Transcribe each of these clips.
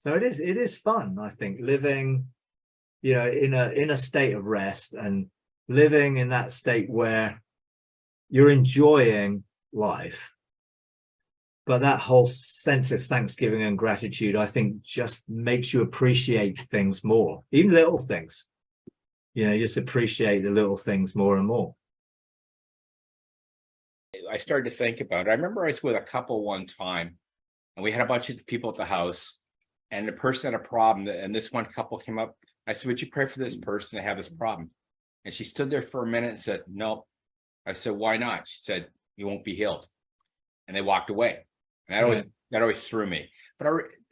So it is fun, I think, living, in a state of rest and living in that state where you're enjoying life. But that whole sense of thanksgiving and gratitude, I think, just makes you appreciate things more, even little things. You just appreciate the little things more and more. I started to think about it. I remember I was with a couple one time, and we had a bunch of people at the house, and the person had a problem. And this one couple came up. I said, "Would you pray for this person? They have this problem." And she stood there for a minute and said, "No." I said, "Why not?" She said, "You won't be healed." And they walked away. And that always threw me. But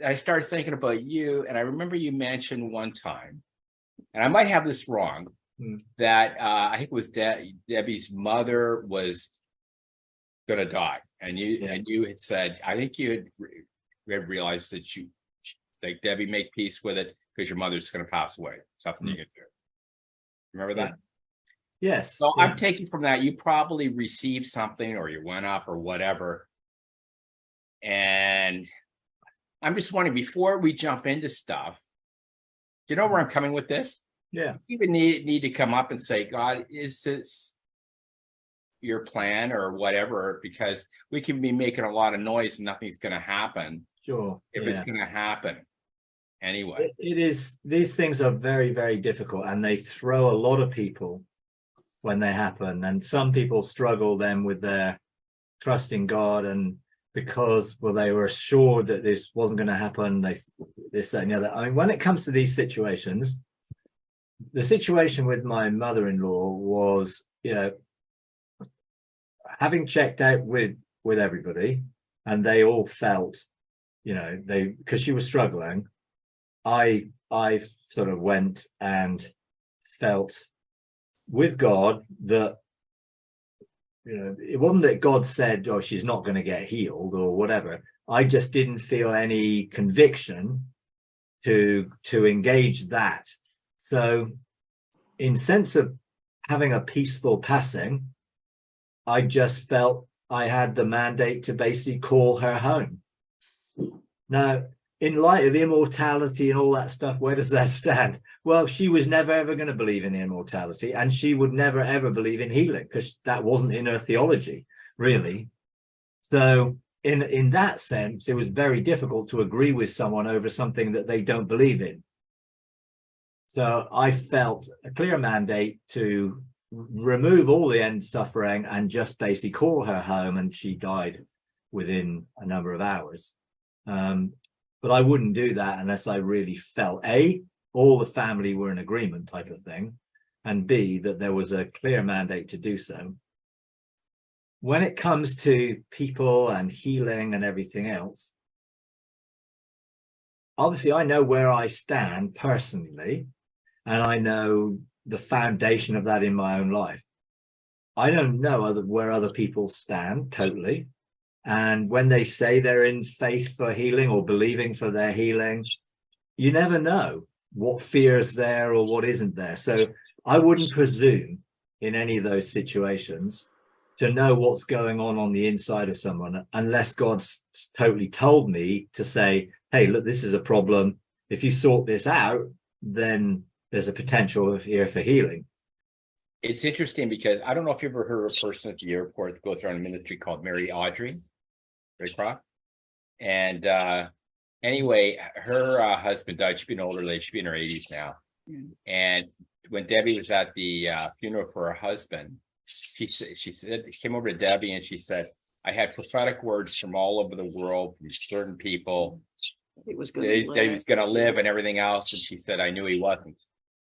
I started thinking about you, and I remember you mentioned one time, and I might have this wrong, that I think it was Debbie's mother was going to die, and you had said, I think you had realized that you, like, Debbie, make peace with it because your mother's going to pass away. Something you could do. Remember that? Yes. So I'm taking from that you probably received something, or you went up or whatever. And I'm just wondering, before we jump into stuff, do you know where I'm coming with this? Yeah. You even need to come up and say, "God, is this your plan or whatever?" Because we can be making a lot of noise and nothing's going to happen. Sure. If it's going to happen anyway. It is. These things are very, very difficult, and they throw a lot of people when they happen. And some people struggle then with their trust in God, and because, well, they were assured that this wasn't going to happen, this, that, and the other. I mean, when it comes to these situations, the situation with my mother-in-law was, having checked out with everybody, and they all felt, because she was struggling, I sort of went and felt with God that, it wasn't that God said, "Oh, she's not going to get healed," or whatever. I just didn't feel any conviction to engage that. So in sense of having a peaceful passing, I just felt I had the mandate to basically call her home. Now, in light of immortality and all that stuff, where does that stand? Well, she was never, ever going to believe in immortality, and she would never, ever believe in healing, because that wasn't in her theology, really. So in that sense, it was very difficult to agree with someone over something that they don't believe in. So I felt a clear mandate to remove all the end suffering and just basically call her home, and she died within a number of hours. But I wouldn't do that unless I really felt, A, all the family were in agreement, type of thing, and B, that there was a clear mandate to do so. When it comes to people and healing and everything else, obviously I know where I stand personally, and I know the foundation of that in my own life. I don't know where other people stand totally. And when they say they're in faith for healing or believing for their healing, you never know what fear is there or what isn't there. So I wouldn't presume in any of those situations to know what's going on the inside of someone, unless God's totally told me to say, "Hey, look, this is a problem. If you sort this out, then there's a potential here for healing." It's interesting because I don't know if you've ever heard of a person at the airport that goes around a ministry called Mary Croft. And anyway, her husband died. She'd been an older lady. She'd be in her 80s now. And when Debbie was at the funeral for her husband, she came over to Debbie and she said, "I had prophetic words from all over the world, from certain people. He was going to live and everything else." And she said, "I knew he wasn't."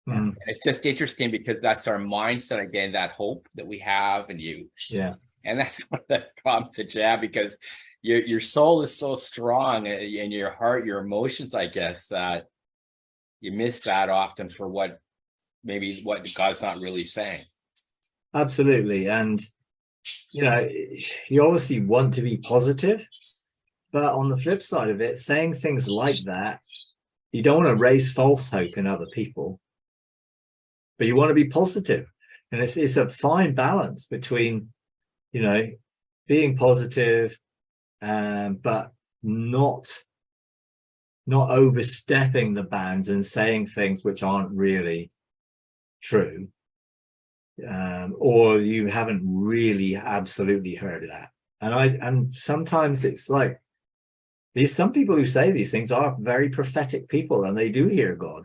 And it's just interesting because that's our mindset again, that hope that we have in you. Yeah. And that's one of the problems that you have, because your soul is so strong, and your heart, your emotions, I guess, that you miss that often for what God's not really saying. Absolutely. And you obviously want to be positive, but on the flip side of it, saying things like that, you don't want to raise false hope in other people, but you want to be positive. And it's a fine balance between being positive, but not not overstepping the bounds and saying things which aren't really true, or you haven't really absolutely heard that. And sometimes it's like some people who say these things are very prophetic people, and they do hear God,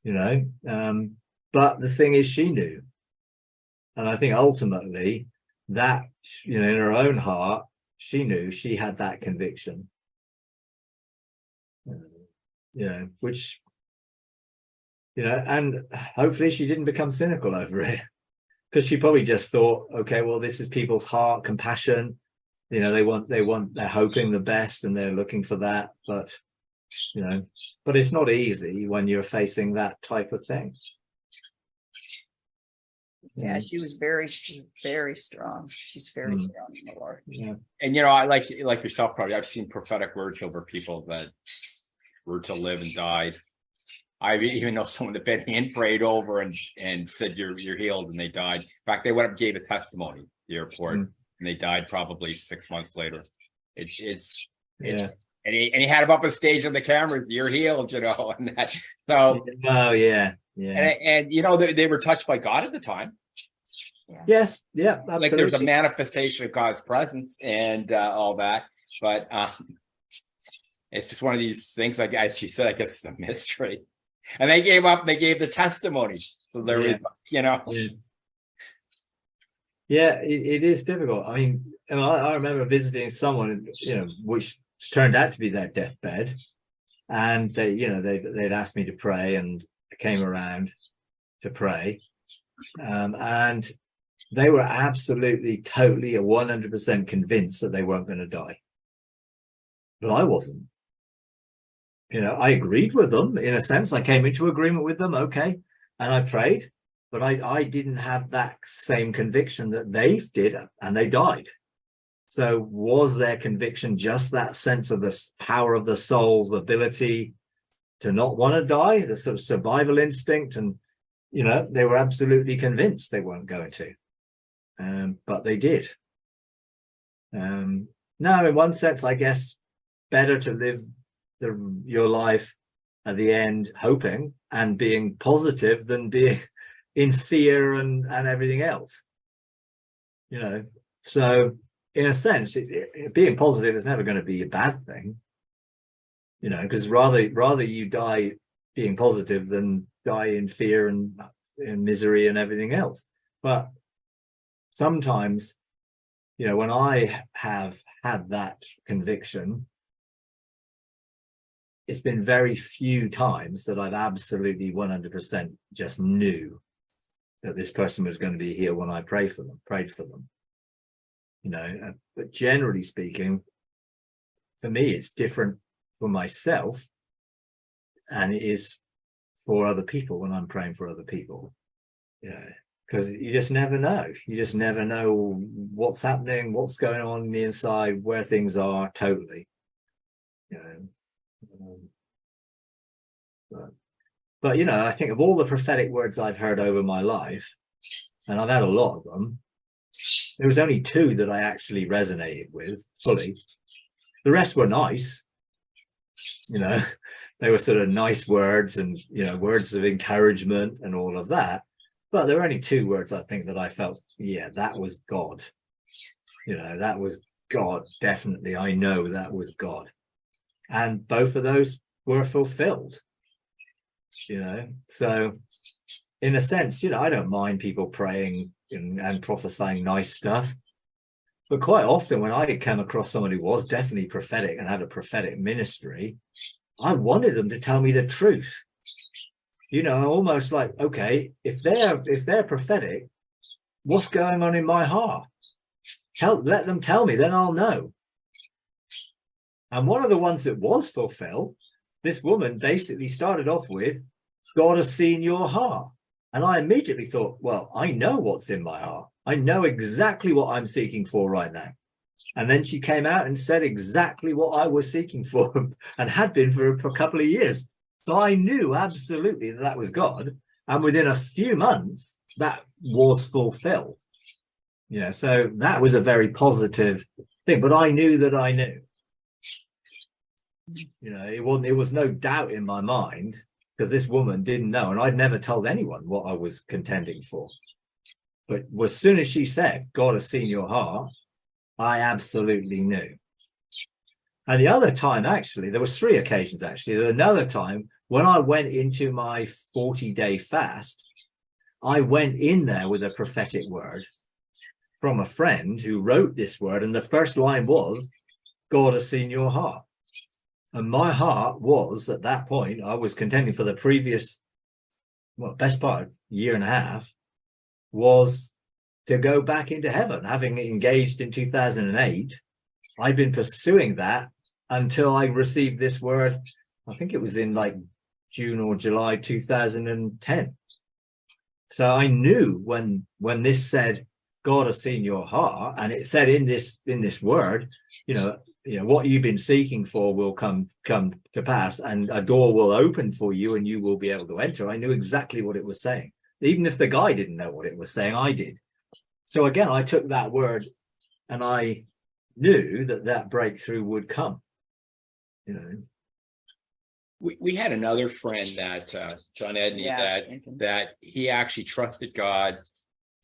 you know. But the thing is, she knew, and I think ultimately that, you know, in her own heart, she knew, she had that conviction, you know, which, you know, and hopefully she didn't become cynical over it, because she probably just thought, okay, well, this is people's heart, compassion, you know, they're hoping the best and they're looking for that. But, you know, but it's not easy when you're facing that type of thing. Yeah, she was very strong. She's very strong in the Lord. Yeah. And, you know, I like yourself, probably, I've seen prophetic words over people that were to live and died. I even know someone that been hand prayed over and said you're healed, and they died. In fact, they went up and gave a testimony at the airport, and they died probably 6 months later. It's and he had him up on stage on the camera, you're healed, you know, and that. So oh yeah. And you know, they were touched by God at the time. Yeah. Yes, yeah, absolutely. Like there's a manifestation of God's presence and all that, but it's just one of these things. Like she said, I guess it's a mystery. And they gave up. They gave the testimony. So there was, you know. Yeah, it is difficult. I mean, I remember visiting someone, you know, which turned out to be their deathbed, and they, you know, they'd asked me to pray, and I came around to pray, and they were absolutely, totally, 100% convinced that they weren't going to die, but I wasn't. You know, I agreed with them in a sense. I came into agreement with them, okay, and I prayed, but I didn't have that same conviction that they did, and they died. So was their conviction just that sense of the power of the soul's ability to not want to die, the sort of survival instinct? And, you know, they were absolutely convinced they weren't going to, but they did. Now, in one sense, I guess, better to live your life at the end hoping and being positive than being in fear and everything else, you know. So in a sense, being positive is never going to be a bad thing, you know, because rather you die being positive than die in fear and in misery and everything else. But sometimes, you know, when I have had that conviction, it's been very few times that I've absolutely 100% just knew that this person was going to be healed when I prayed for them, you know. But generally speaking, for me, it's different for myself and it is for other people when I'm praying for other people, you know, because you just never know. You just never know what's happening, what's going on in the inside, where things are totally, you know. But you know, I think of all the prophetic words I've heard over my life, and I've had a lot of them, there was only 2 that I actually resonated with fully. The rest were nice, you know, they were sort of nice words and, you know, words of encouragement and all of that. But there were only 2 words I think that I felt, yeah, that was God, you know, that was God, definitely. I know that was God. And both of those were fulfilled, you know. So in a sense, you know, I don't mind people praying and prophesying nice stuff, but quite often when I came across someone who was definitely prophetic and had a prophetic ministry, I wanted them to tell me the truth, you know. Almost like, okay, if they're prophetic, what's going on in my heart? Let them tell me, then I'll know. And one of the ones that was fulfilled, this woman basically started off with, God has seen your heart. And I immediately thought, well, I know what's in my heart. I know exactly what I'm seeking for right now. And then she came out and said exactly what I was seeking for and had been for a couple of years. So I knew absolutely that was God. And within a few months, that was fulfilled. You know, so that was a very positive thing. But I knew that I knew. You know, it was no doubt in my mind, because this woman didn't know, and I'd never told anyone what I was contending for. But as soon as she said, God has seen your heart, I absolutely knew. And the other time, actually, there was 3 occasions, actually. There was another time when I went into my 40-day fast, I went in there with a prophetic word from a friend who wrote this word. And the first line was, God has seen your heart. And my heart was, at that point, I was contending for the previous, best part of a year and a half, was to go back into heaven. Having engaged in 2008, I'd been pursuing that until I received this word. I think it was in like June or July 2010. So I knew when this said, God has seen your heart, and it said in this word, you know, what you've been seeking for will come to pass, and a door will open for you and you will be able to enter. I knew exactly what it was saying. Even if the guy didn't know what it was saying, I did. So again, I took that word and I knew that breakthrough would come. You know, we had another friend that John Edney, that he actually trusted God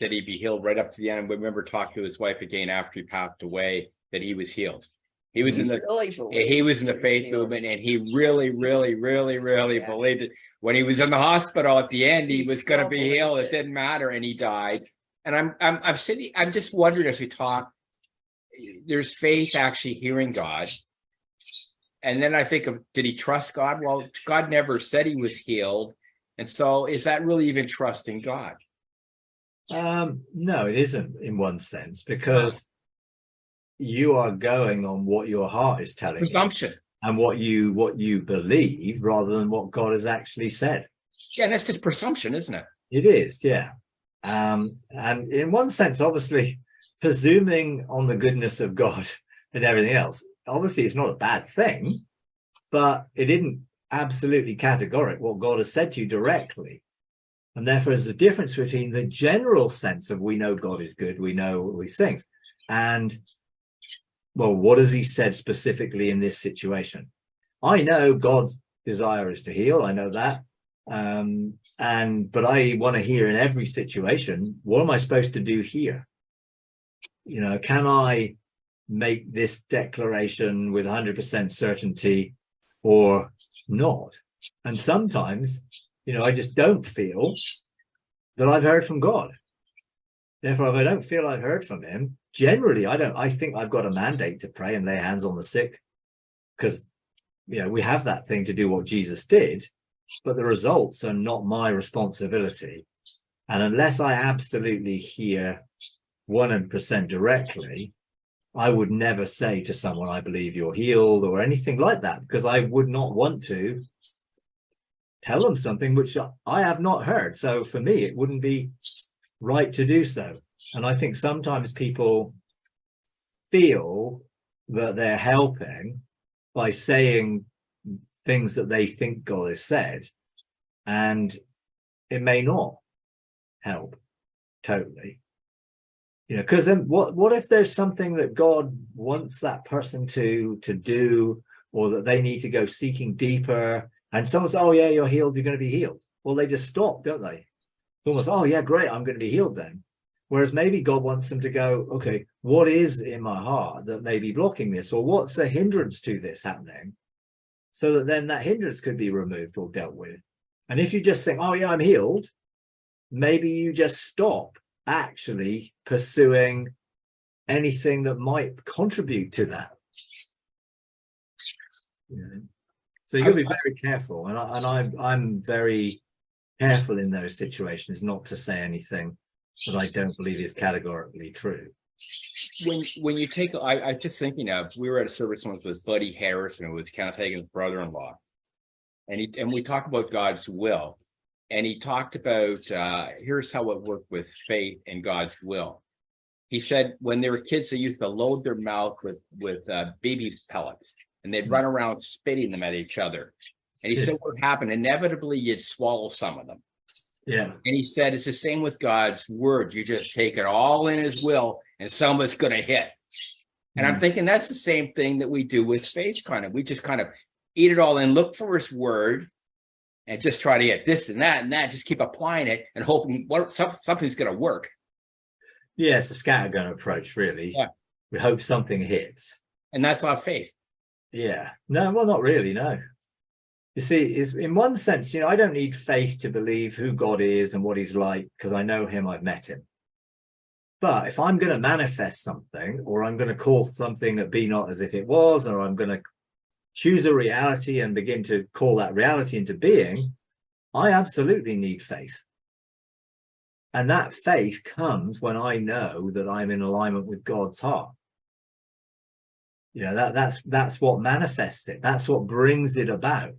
that he'd be healed right up to the end. And we remember talking to his wife again after he passed away, that he was healed. He was in the faith movement, and he really believed it. When he was in the hospital at the end, he was going to be healed. It didn't matter, and he died. And I'm just wondering, as we talk, there's faith actually hearing God. And then I think of, did he trust God? Well, God never said he was healed. And so is that really even trusting God? No, it isn't in one sense, because you are going on what your heart is telling Presumption. you and what you believe, rather than what God has actually said. Yeah, that's just presumption, isn't it? It is, yeah. And in one sense, obviously, presuming on the goodness of God and everything else, obviously it's not a bad thing, but it isn't absolutely categoric what God has said to you directly. And therefore, there's a difference between the general sense of, we know God is good, we know all these things, and, well, what has he said specifically in this situation? I know God's desire is to heal. I know that. But I want to hear in every situation, what am I supposed to do here? You know, can I make this declaration with 100% certainty or not? And sometimes, you know, I just don't feel that I've heard from God. Therefore, if I don't feel I've heard from him, generally, I think I've got a mandate to pray and lay hands on the sick, because, you know, we have that thing to do what Jesus did, but the results are not my responsibility. And unless I absolutely hear 100% directly, I would never say to someone, I believe you're healed, or anything like that, because I would not want to tell them something which I have not heard. So for me, it wouldn't be right to do so. And I think sometimes people feel that they're helping by saying things that they think God has said, and it may not help totally. You know, because then what if there's something that God wants that person to do, or that they need to go seeking deeper, and someone says, oh yeah, you're healed, you're going to be healed. Well, they just stop, don't they? It's almost, oh yeah, great, I'm going to be healed then. Whereas maybe God wants them to go, okay, what is in my heart that may be blocking this, or what's a hindrance to this happening, so that then that hindrance could be removed or dealt with. And if you just think, oh yeah, I'm healed, maybe you just stop actually pursuing anything that might contribute to that. You know? So you've got to be very careful, and I'm very careful in those situations not to say anything that I don't believe is categorically true. When you take, I just thinking of, we were at a service once with Buddy Harrison, who was Kenneth Hagin's brother-in-law, and we talked about God's will, and he talked about here's how it worked with faith and God's will. He said when they were kids, they used to load their mouth with baby's pellets, and they'd run around spitting them at each other. And he said what happened, inevitably you'd swallow some of them. Yeah. And he said it's the same with God's word. You just take it all in his will, and some of it's going to hit. And I'm thinking that's the same thing that we do with faith, kind of. We just kind of eat it all in, look for his word, and just try to get this and that, just keep applying it and hoping something's going to work. Yeah, it's a scattergun approach, really. Yeah. We hope something hits. And that's not faith. Yeah. No, well, not really, no. You see, is in one sense, I don't need faith to believe who God is and what he's like, because I know him, I've met him. But if I'm going to manifest something, or I'm going to call something that be not as if it was, or I'm going to choose a reality and begin to call that reality into being, I absolutely need faith. And that faith comes when I know that I'm in alignment with God's heart. That's what manifests it. That's what brings it about.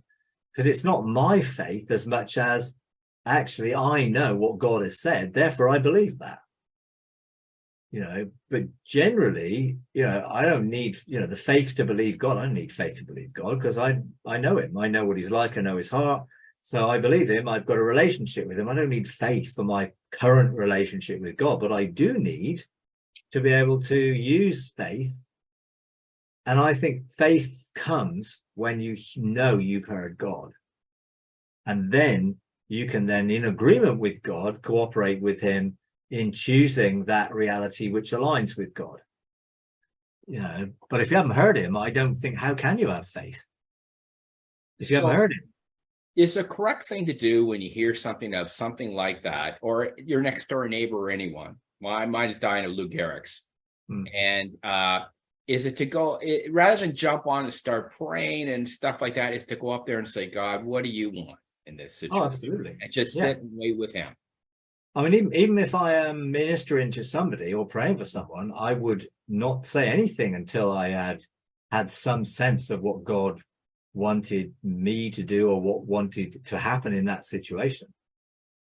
Because it's not my faith as much as actually I know what God has said, therefore I believe that. But generally, I don't need, the faith to believe God. I don't need faith to believe God, because I know him. I know what he's like. I know his heart. So I believe him. I've got a relationship with him. I don't need faith for my current relationship with God, but I do need to be able to use faith. And I think faith comes when you know you've heard God. And then you can then, in agreement with God, cooperate with him in choosing that reality which aligns with God. But if you haven't heard him, I don't think, how can you have faith if you haven't heard him? Is the correct thing to do when you hear something like that, or your next door neighbor or anyone? Well, mine is dying of Lou Gehrig's. And is it to go, rather than jump on and start praying and stuff like that, is to go up there and say, God, what do you want in this situation? Oh, absolutely. And just sit and wait with him. I mean, even if I am ministering to somebody or praying for someone, I would not say anything until I had some sense of what God wanted me to do or what wanted to happen in that situation.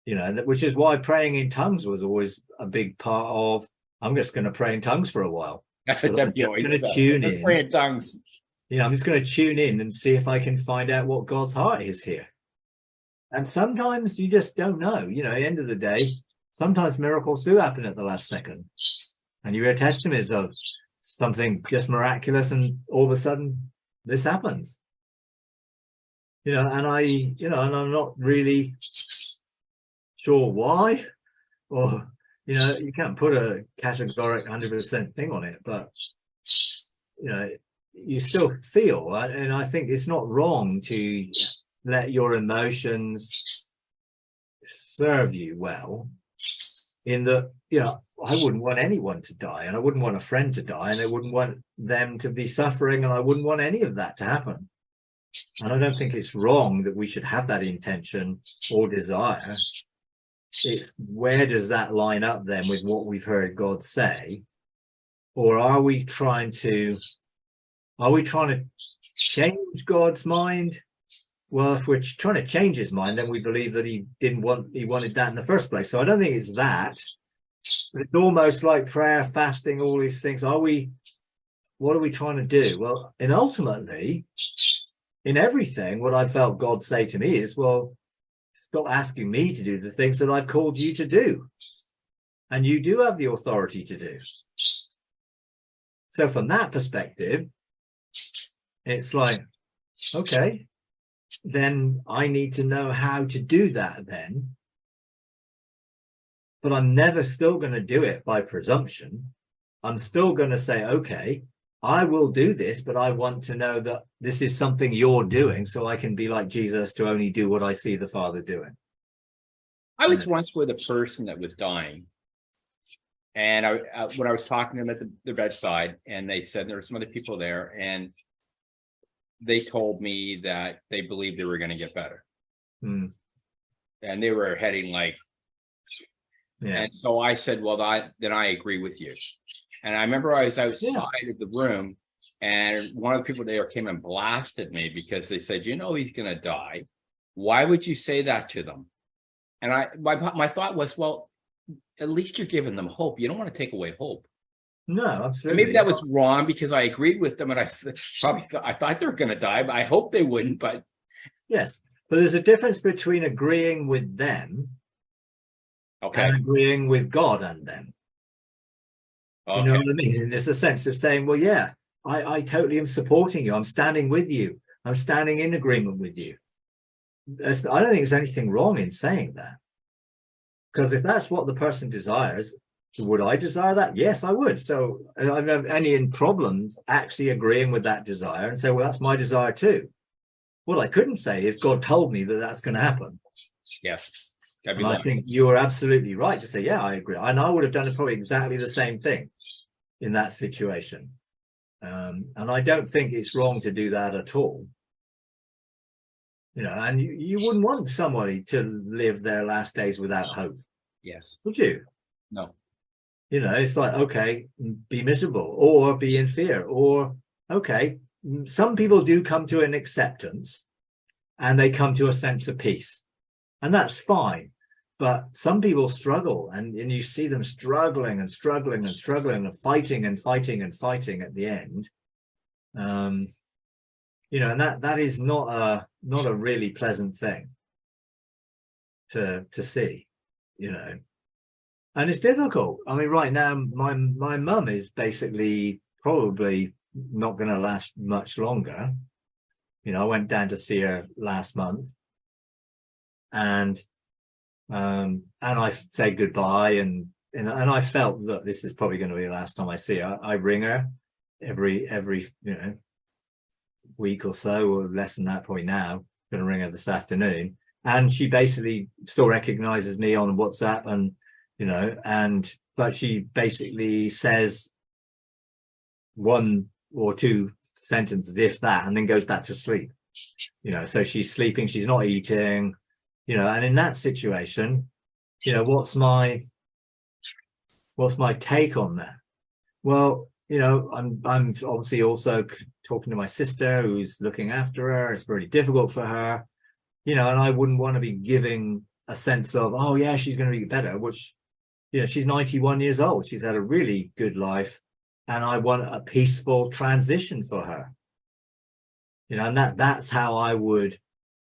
Which is why praying in tongues was always a big part of, I'm just going to pray in tongues for a while. That's what I'm just going to tune in. Pray in tongues. I'm just going to tune in and see if I can find out what God's heart is here. And sometimes you just don't know. At the end of the day, sometimes miracles do happen at the last second. And you hear testimonies of something just miraculous, and all of a sudden this happens. And I'm not really sure why, or, you can't put a categoric 100% thing on it, but, you still feel, right? And I think it's not wrong to let your emotions serve you well, in that, I wouldn't want anyone to die, and I wouldn't want a friend to die, and I wouldn't want them to be suffering, and I wouldn't want any of that to happen. And I don't think it's wrong that we should have that intention or desire. It's where does that line up then with what we've heard God say? Or are we trying to change God's mind? Well, if we're trying to change his mind, then we believe that he wanted that in the first place. So I don't think it's that. But it's almost like prayer, fasting, all these things. What are we trying to do? Well, and ultimately, in everything, what I felt God say to me is, well, stop asking me to do the things that I've called you to do. And you do have the authority to do. So from that perspective, it's like, okay, then I need to know how to do that then. But I'm never still going to do it by presumption. I'm still going to say, okay, I will do this, but I want to know that this is something you're doing, so I can be like Jesus to only do what I see the Father doing. I was once with a person that was dying, and when I was talking to them at the bedside, and they said there were some other people there, and they told me that they believed they were going to get better. And they were heading like, and so I said, well, then I agree with you. And I remember I was outside of the room, and one of the people there came and blasted me because they said, he's going to die. Why would you say that to them? And my thought was, well, at least you're giving them hope. You don't want to take away hope. No, absolutely. And maybe that was wrong because I agreed with them, and I thought they were going to die, but I hope they wouldn't. But yes, but there's a difference between agreeing with them, and agreeing with God and them. You know what I mean? And there's a sense of saying, well, yeah, I totally am supporting you. I'm standing with you. I'm standing in agreement with you. I don't think there's anything wrong in saying that. Because if that's what the person desires, would I desire that? Yes, I would. So I don't have any problems actually agreeing with that desire and say, well, that's my desire too. What I couldn't say is God told me that that's going to happen. Yes. And I think you are absolutely right to say, yeah, I agree. And I would have done probably exactly the same thing in that situation. And I don't think it's wrong to do that at all. You know, and you wouldn't want somebody to live their last days without hope. Yes. Would you? No. You know, it's like, okay, be miserable or be in fear, or, okay, some people do come to an acceptance and they come to a sense of peace, and that's fine. But some people struggle, and you see them struggling and struggling and struggling and fighting and fighting and fighting at the end. You know, and that is not a really pleasant thing to see, you know. And it's difficult. I mean, right now, my mum is basically probably not going to last much longer. You know, I went down to see her last month, and I said goodbye, and I felt that this is probably going to be the last time I see her. I ring her every you know, week or so, or less than that point now. Going to ring her this afternoon, and she basically still recognizes me on WhatsApp, and you know, but she basically says one or two sentences, if that, and then goes back to sleep. You know, so she's sleeping, she's not eating, you know. And in that situation, you know, what's my take on that? Well, you know, I'm obviously also talking to my sister who's looking after her. It's very difficult for her, you know, and I wouldn't want to be giving a sense of, oh yeah, she's going to be better, which, you know, she's 91 years old. She's had a really good life, and I want a peaceful transition for her. You know, and that's how I would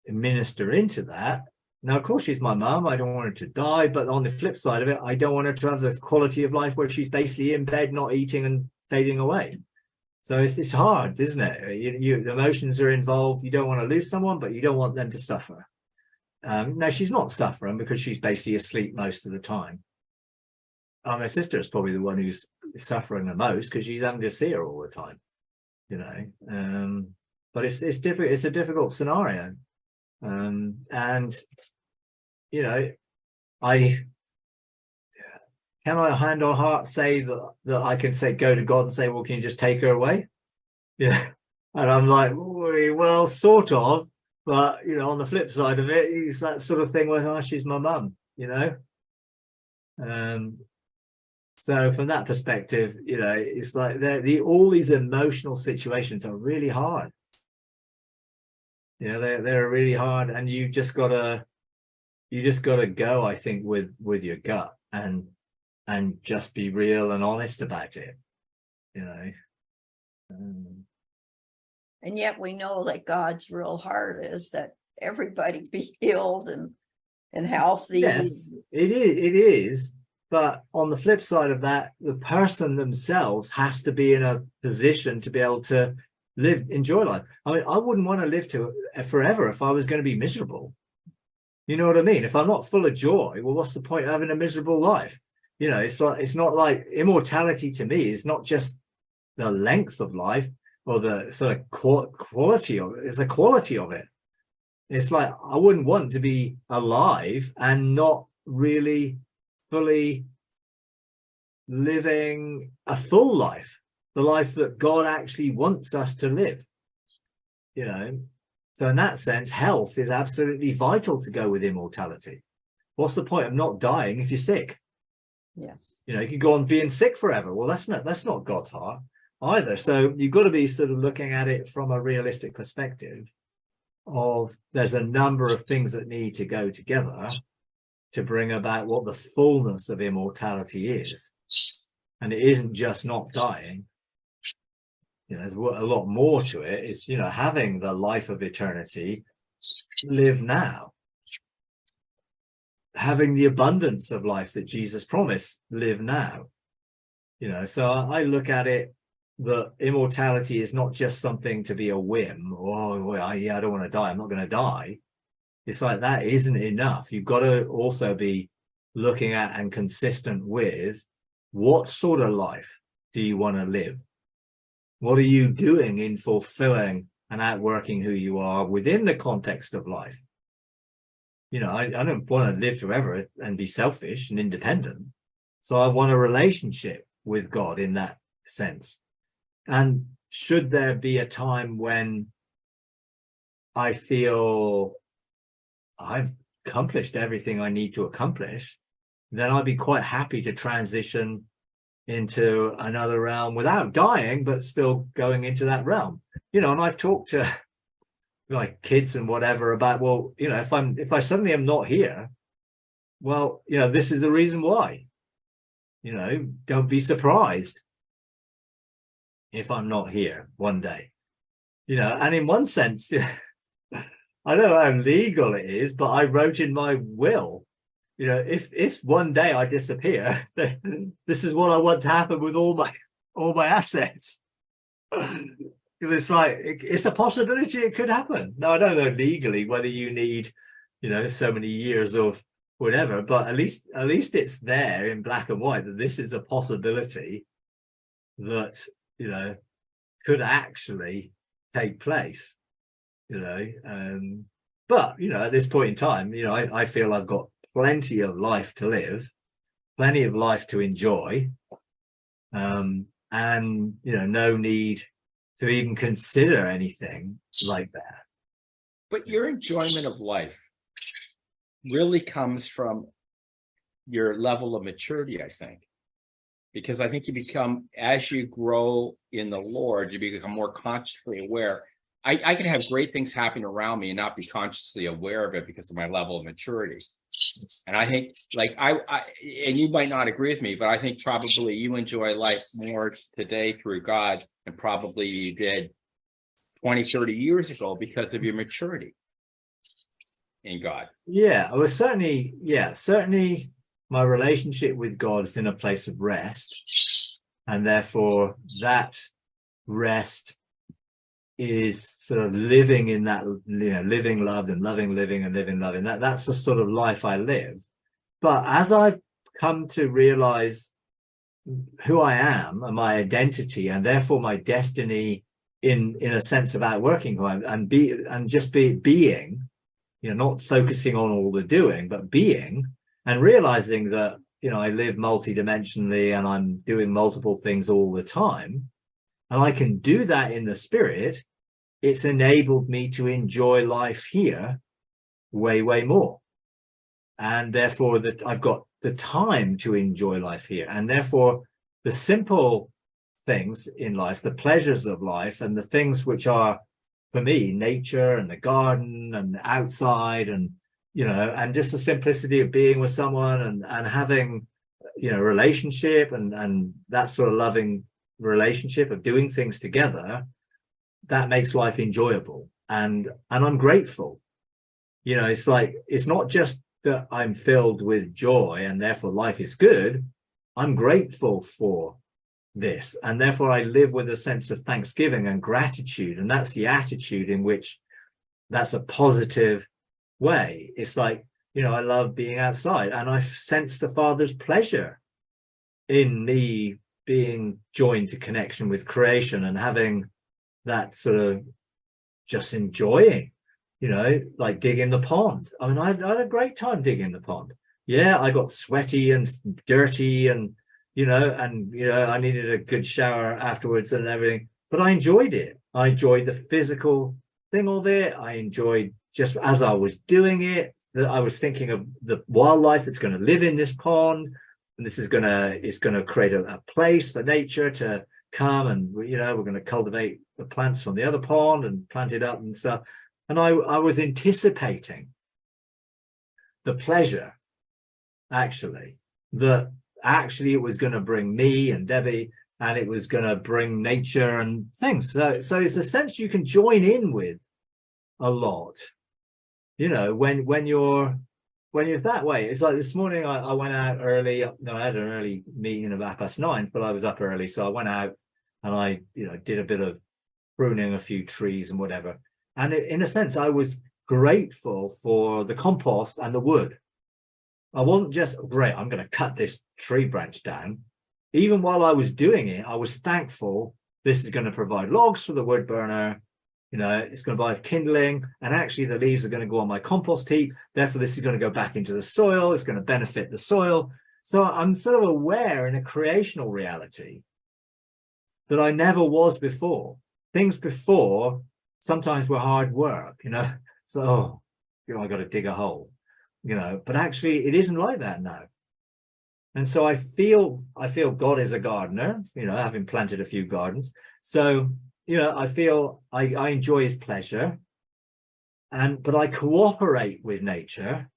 minister into that. Now, of course, she's my mum. I don't want her to die, but on the flip side of it, I don't want her to have this quality of life where she's basically in bed, not eating and fading away. So it's hard, isn't it? The emotions are involved. You don't want to lose someone, but you don't want them to suffer. Now, she's not suffering because she's basically asleep most of the time. My sister is probably the one who's suffering the most because she's having to see her all the time, you know. But it's difficult. It's a difficult scenario, and you know, can I hand on heart say that I can say, go to God and say, well, can you just take her away? Yeah, and I'm like, well, sort of, but you know, on the flip side of it, it's that sort of thing where, oh, she's my mum, you know. So from that perspective, you know, it's like all these emotional situations are really hard. You know, they're really hard, and you just gotta go, I think, with your gut and just be real and honest about it, you know. And yet we know that God's real heart is that everybody be healed and healthy. Yes, it is. But on the flip side of that, the person themselves has to be in a position to be able to enjoy life. I mean, I wouldn't want to live forever if I was going to be miserable. You know what I mean? If I'm not full of joy, well, what's the point of having a miserable life? You know, it's not like immortality to me is not just the length of life or the sort of quality of it. It's the quality of it. It's like I wouldn't want to be alive and not really fully living a full life, the life that God actually wants us to live, you know. So in that sense, health is absolutely vital to go with immortality. What's the point of not dying if you're sick? Yes. You know, you could go on being sick forever. Well, that's not God's heart either. So you've got to be sort of looking at it from a realistic perspective of there's a number of things that need to go together to bring about what the fullness of immortality is. And it isn't just not dying. You know, there's a lot more to it. It's, you know, having the life of eternity, live now. Having the abundance of life that Jesus promised, live now. You know, so I look at it that immortality is not just something to be a whim, or oh, well, I don't want to die, I'm not going to die. It's like that isn't enough. You've got to also be looking at and consistent with what sort of life do you want to live? What are you doing in fulfilling and outworking who you are within the context of life? You know, I don't want to live forever and be selfish and independent. So I want a relationship with God in that sense. And should there be a time when I feel I've accomplished everything I need to accomplish, then I'd be quite happy to transition into another realm without dying, but still going into that realm. You know, and I've talked to like kids and whatever about, well, you know, if I suddenly am not here, well, you know, this is the reason why. You know, don't be surprised if I'm not here one day. You know, and in one sense, I don't know how legal it is, but I wrote in my will, you know, if one day I disappear, this is what I want to happen with all my assets. Because it's like, it's a possibility it could happen. Now, I don't know legally whether you need, you know, so many years of whatever, but at least it's there in black and white that this is a possibility that, you know, could actually take place, you know. But, you know, at this point in time, you know, I feel I've got plenty of life to live, plenty of life to enjoy, and, you know, no need to even consider anything like that. But your enjoyment of life really comes from your level of maturity, I think. Because I think you become, as you grow in the Lord, you become more consciously aware. I can have great things happen around me and not be consciously aware of it because of my level of maturity. And I think, like, I and you might not agree with me, but I think probably you enjoy life more today through God than probably you did 20, 30 years ago because of your maturity in God. Yeah, well, certainly my relationship with God is in a place of rest, and therefore that rest is sort of living in that, you know, living loved and loving living and living loving. That's the sort of life I live. But as I've come to realize who I am and my identity, and therefore my destiny in a sense of outworking who I am, and being, you know, not focusing on all the doing, but being, and realizing that, you know, I live multidimensionally and I'm doing multiple things all the time, and I can do that in the spirit. It's enabled me to enjoy life here way, way more. And therefore that I've got the time to enjoy life here. And therefore the simple things in life, the pleasures of life, and the things which are, for me, nature and the garden and outside, and, you know, and just the simplicity of being with someone and having, you know, relationship and that sort of loving relationship of doing things together, that makes life enjoyable. And I'm grateful. You know, it's like, it's not just that I'm filled with joy and therefore life is good. I'm grateful for this, and therefore I live with a sense of thanksgiving and gratitude. And that's the attitude in which, that's a positive way. It's like, you know, I love being outside, and I sense the Father's pleasure in me being joined to connection with creation and having that sort of just enjoying, you know, like digging the pond. I mean, I had a great time digging the pond. Yeah, I got sweaty and dirty, and, you know, I needed a good shower afterwards and everything, but I enjoyed it. I enjoyed the physical thing of it. I enjoyed, just as I was doing it, that I was thinking of the wildlife that's going to live in this pond, and this is going to create a place for nature to come, and, you know, we're going to cultivate the plants from the other pond and plant it up and stuff. And I was anticipating the pleasure, actually, that actually it was going to bring me and Debbie, and it was going to bring nature and things. So it's a sense you can join in with a lot, you know, when you're that way. It's like this morning I went out early. No, I had an early meeting about 9:30, but I was up early, so I went out and I, did a bit of pruning a few trees and whatever. And in a sense, I was grateful for the compost and the wood. I wasn't just, great, I'm going to cut this tree branch down. Even while I was doing it, I was thankful this is going to provide logs for the wood burner. It's going to provide kindling, and actually the leaves are going to go on my compost heap. Therefore, this is going to go back into the soil. It's going to benefit the soil. So I'm sort of aware in a creational reality that I never was before. Things before sometimes were hard work, so, I got to dig a hole, but actually it isn't like that now. And so I feel God is a gardener, having planted a few gardens. So, I feel I enjoy his pleasure, but I cooperate with nature.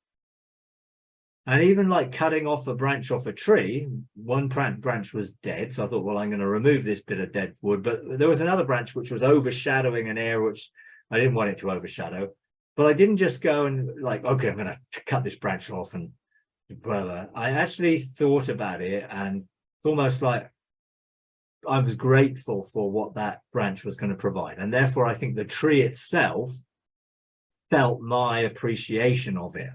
And even like cutting off a branch off a tree, one branch was dead. So I thought, well, I'm going to remove this bit of dead wood. But there was another branch which was overshadowing an area which I didn't want it to overshadow. But I didn't just go and like, okay, I'm going to cut this branch off and brother. I actually thought about it, and almost like I was grateful for what that branch was going to provide. And therefore, I think the tree itself felt my appreciation of it.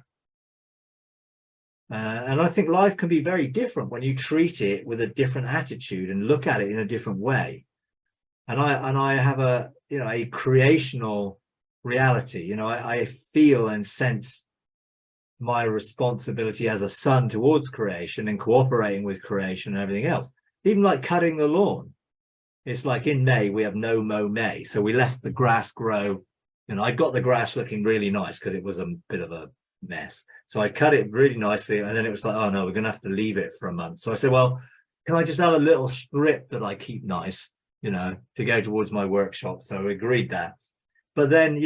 And I think life can be very different when you treat it with a different attitude and look at it in a different way. And I have a creational reality. I feel and sense my responsibility as a son towards creation and cooperating with creation and everything else. Even like cutting the lawn. It's like in May we have no mow May, so we left the grass grow. I got the grass looking really nice because it was a bit of a mess. So I cut it really nicely, and then it was like, oh no, we're gonna have to leave it for a month. So I said, well, can I just have a little strip that I keep nice, to go towards my workshop? So I agreed that. But then,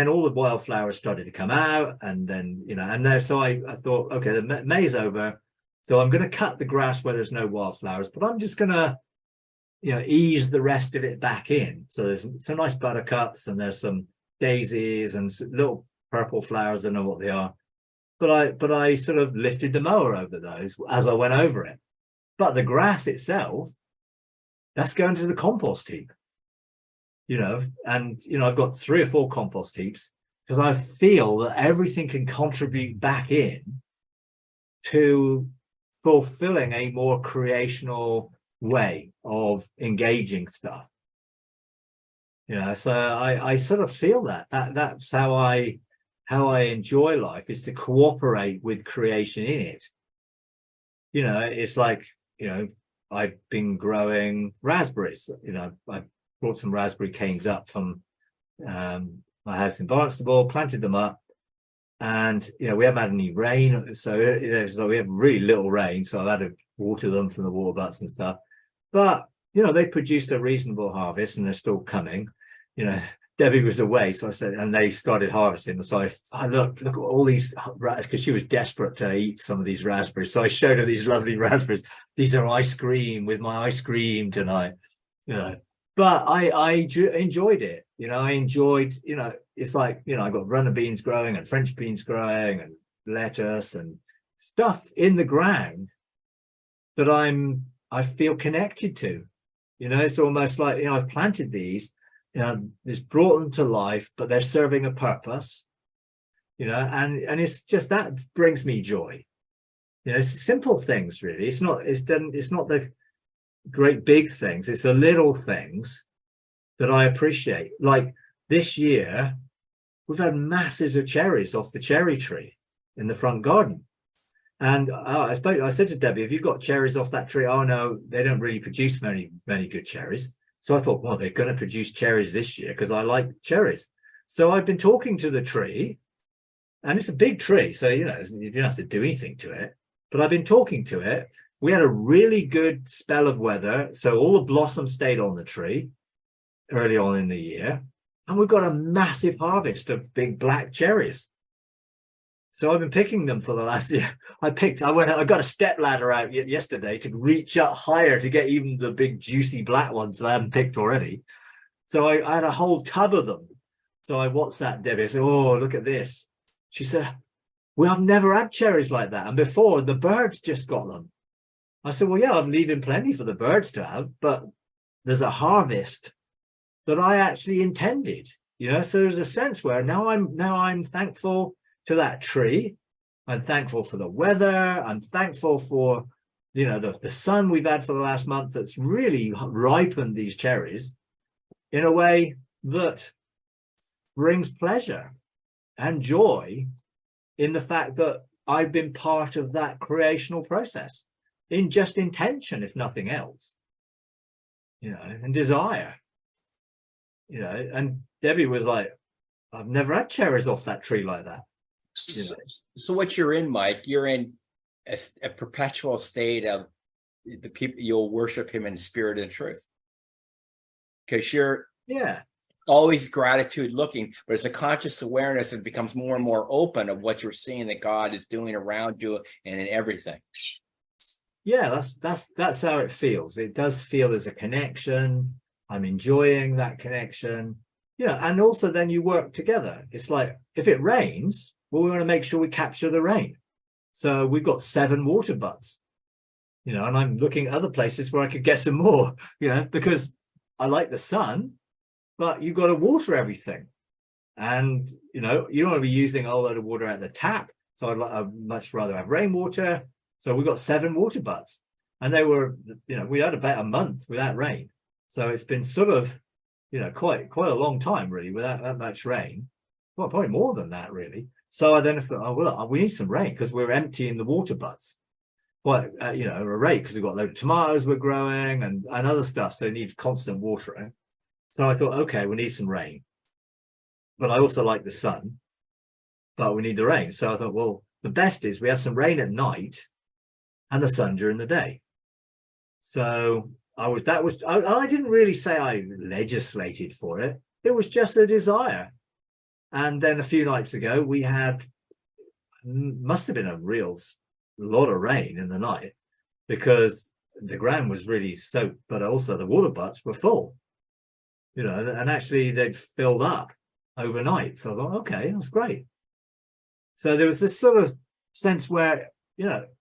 all the wildflowers started to come out, and then, and there, so I thought, okay, the May's over, so I'm going to cut the grass where there's no wildflowers, but I'm just going to, ease the rest of it back in. So there's some nice buttercups, and there's some daisies and little purple flowers, I don't know what they are, but I sort of lifted the mower over those as I went over it. But the grass itself, that's going to the compost heap, and I've got 3 or 4 compost heaps because I feel that everything can contribute back in to fulfilling a more creational way of engaging stuff. So I sort of feel that's how I enjoy life, is to cooperate with creation in it. It's like, I've been growing raspberries. I brought some raspberry canes up from my house in Barnstable, planted them up, and we haven't had any rain, so we have really little rain, so I've had to water them from the water butts and stuff. But they produced a reasonable harvest, and they're still coming. Debbie was away, so I said, and they started harvesting. So I look at all these, because she was desperate to eat some of these raspberries. So I showed her these lovely raspberries. These are ice cream, with my ice cream tonight. But I enjoyed it. I enjoyed, it's like, I got runner beans growing and French beans growing and lettuce and stuff in the ground that I feel connected to. It's almost like, I've planted these. This brought them to life, but they're serving a purpose, and it's just, that brings me joy. It's simple things, really. It's not the great big things, it's the little things that I appreciate. Like this year, we've had masses of cherries off the cherry tree in the front garden. And I said to Debbie, have you got cherries off that tree? Oh no, they don't really produce many good cherries. So I thought, well, they're going to produce cherries this year because I like cherries. So I've been talking to the tree, and it's a big tree, so you don't have to do anything to it. But I've been talking to it. We had a really good spell of weather, so all the blossoms stayed on the tree early on in the year, and we've got a massive harvest of big black cherries. So I've been picking them for the last year. I got a step ladder out yesterday to reach up higher to get even the big juicy black ones that I haven't picked already. So I had a whole tub of them. So I WhatsApped Debbie. I said, oh, look at this. She said, well, I've never had cherries like that. And before, the birds just got them. I said, well, yeah, I'm leaving plenty for the birds to have, but there's a harvest that I actually intended, so there's a sense where now I'm thankful to that tree. I'm thankful for the weather. I'm thankful for, the sun we've had for the last month that's really ripened these cherries in a way that brings pleasure and joy in the fact that I've been part of that creational process in just intention, if nothing else, and desire, and Debbie was like, I've never had cherries off that tree like that. So what you're in, Mike, you're in a perpetual state of the people, you'll worship him in spirit and truth. Because you're always gratitude looking, but it's a conscious awareness and becomes more and more open of what you're seeing that God is doing around you and in everything. Yeah, that's how it feels. It does feel there's a connection. I'm enjoying that connection. And also then you work together. It's like, if it rains, well, we want to make sure we capture the rain. So we've got 7 water butts, and I'm looking at other places where I could get some more, because I like the sun, but you've got to water everything. And, you don't want to be using a whole load of water out of the tap. So I'd much rather have rainwater. So we got 7 water butts, and they were, we had about a month without rain. So it's been sort of, quite a long time really without that much rain. Well, probably more than that really. So I then thought, oh, well, we need some rain because we're emptying the water butts. Well, a rate, because we've got a load of tomatoes we're growing and other stuff. So it needs constant watering. So I thought, okay, we need some rain. But I also like the sun, but we need the rain. So I thought, well, the best is we have some rain at night and the sun during the day. So I didn't really say I legislated for it. It was just a desire. And then a few nights ago, we had, must have been a real lot of rain in the night because the ground was really soaked, but also the water butts were full, and actually they'd filled up overnight. So I thought, okay, that's great. So there was this sort of sense where,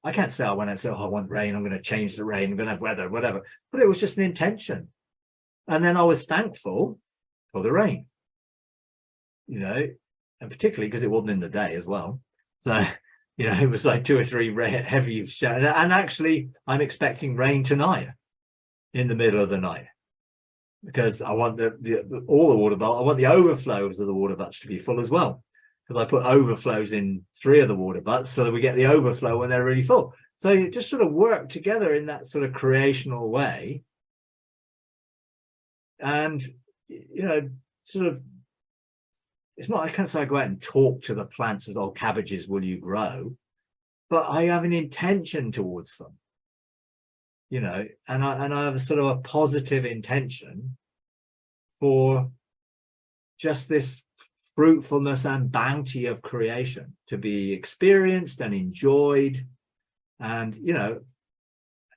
I can't say I went and said, oh, I want rain, I'm going to change the rain, I'm going to have weather, whatever. But it was just an intention. And then I was thankful for the rain, and particularly because it wasn't in the day as well. So, it was like 2 or 3 heavy showers. And actually, I'm expecting rain tonight in the middle of the night because I want all the water butts. I want the overflows of the water butts to be full as well. Because I put overflows in 3 of the water butts so that we get the overflow when they're really full. So you just sort of work together in that sort of creational way. And, sort of, it's not, I can't say I go out and talk to the plants as, oh, cabbages, will you grow? But I have an intention towards them, and I have a sort of a positive intention for just this fruitfulness and bounty of creation to be experienced and enjoyed. And,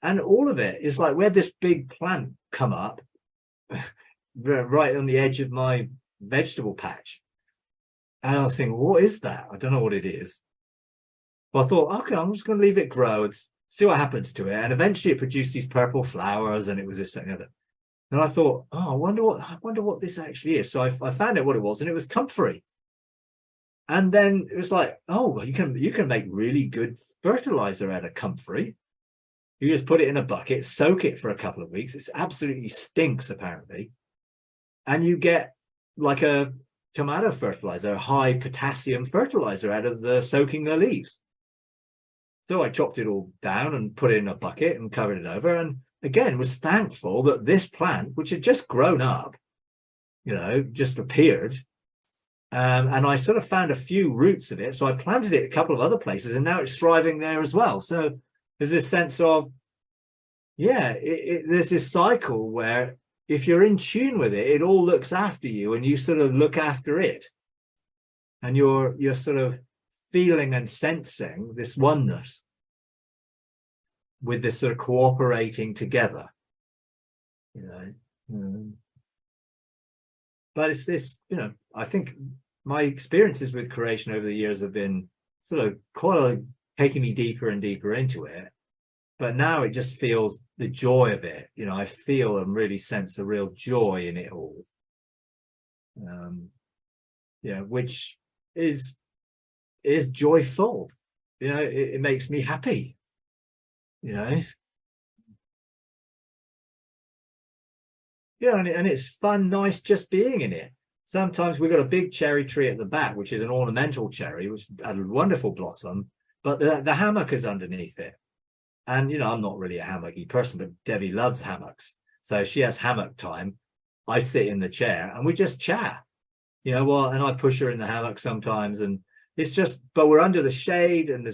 and all of it is like, we had this big plant come up right on the edge of my vegetable patch. And I was thinking, what is that? I don't know what it is. Well, I thought, okay, I'm just going to leave it grow and see what happens to it. And eventually it produced these purple flowers and it was this and the other. And I thought, oh, I wonder what this actually is. So I found out what it was, and it was comfrey. And then it was like, oh, you can make really good fertilizer out of comfrey. You just put it in a bucket, soak it for a couple of weeks. It absolutely stinks, apparently. And you get like a tomato fertilizer, a high potassium fertilizer out of the soaking the leaves. So I chopped it all down and put it in a bucket and covered it over. And again, was thankful that this plant, which had just grown up, just appeared. And I sort of found a few roots of it. So I planted it a couple of other places and now it's thriving there as well. So there's this sense of, there's this cycle where if you're in tune with it, it all looks after you and you sort of look after it. And you're sort of feeling and sensing this oneness with this sort of cooperating together, But it's this, I think my experiences with creation over the years have been sort of taking me deeper and deeper into it. but now it just feels the joy of it. You know, I feel and really sense a real joy in it all. You know, which is joyful. You know, it makes me happy. You know. Yeah, and it's fun, nice just being in it. Sometimes we've got a big cherry tree at the back, which is an ornamental cherry, which had a wonderful blossom, but the hammock is underneath it. And, you know, I'm not really a hammocky person, but Debbie loves hammocks. So she has hammock time. I sit in the chair and we just chat, you know, well, and I push her in the hammock sometimes. And it's just, but we're under the shade, and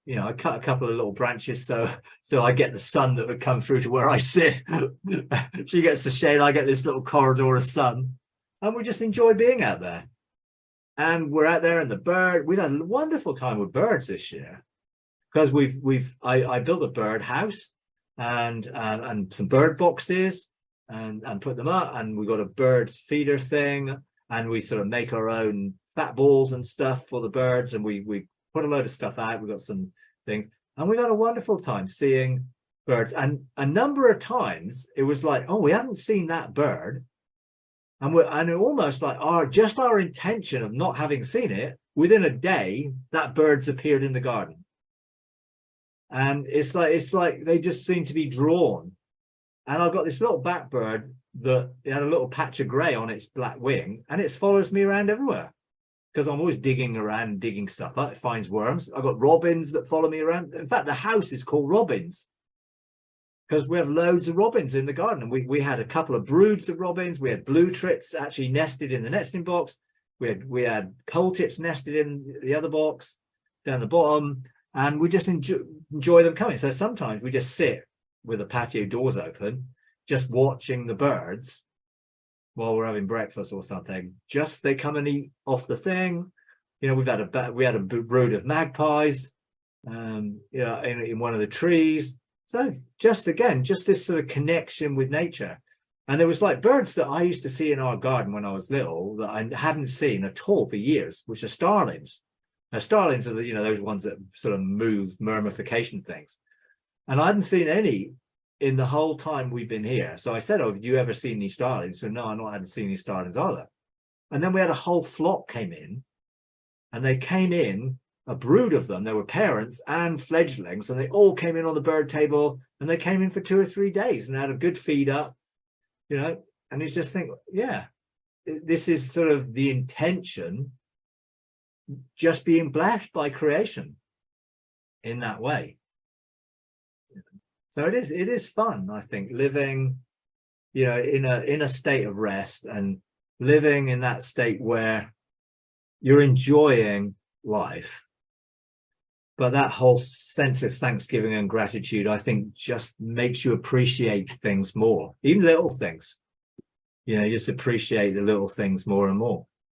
you know, I cut a couple of little branches so I get the sun that would come through to where I sit. She gets the shade, I get this little corridor of sun, and we just enjoy being out there. And we're out there, and we've had a wonderful time with birds this year, because I built a bird house and some bird boxes and put them up, and we got a bird feeder thing, and we sort of make our own fat balls and stuff for the birds, and we put a load of stuff out. We've got some things, and we've had a wonderful time seeing birds. And a number of times it was like, oh, we haven't seen that bird, and it almost like our intention of not having seen it, within a day that bird's appeared in the garden. And it's like they just seem to be drawn. And I've got this little blackbird that it had a little patch of gray on its black wing, and it follows me around everywhere, because I'm always digging around, digging stuff up. It finds worms. I've got robins that follow me around. In fact, the house is called Robins, because we have loads of robins in the garden. And we had a couple of broods of robins. We had blue trits actually nested in the nesting box. We had coal tips nested in the other box down the bottom, and we just enjoy them coming. So sometimes we just sit with the patio doors open, just watching the birds while we're having breakfast or something. Just they come and eat off the thing. You know, we had a brood of magpies, you know, in one of the trees. So just this sort of connection with nature. And there was like birds that I used to see in our garden when I was little that I hadn't seen at all for years, which are starlings. Now, starlings are you know, those ones that sort of move murmurification things. And I hadn't seen any in the whole time we've been here. So I said, oh, have you ever seen any starlings? So no, I hadn't seen any starlings either. And then we had a whole flock came in, and they came in, a brood of them. There were parents and fledglings, and they all came in on the bird table, and they came in for 2 or 3 days and had a good feed up, you know. And you just think, yeah, this is sort of the intention, just being blessed by creation in that way. So it is fun, I think, living, you know, in a state of rest, and living in that state where you're enjoying life. But that whole sense of thanksgiving and gratitude, I think, just makes you appreciate things more, even little things. You know, you just appreciate the little things more and more.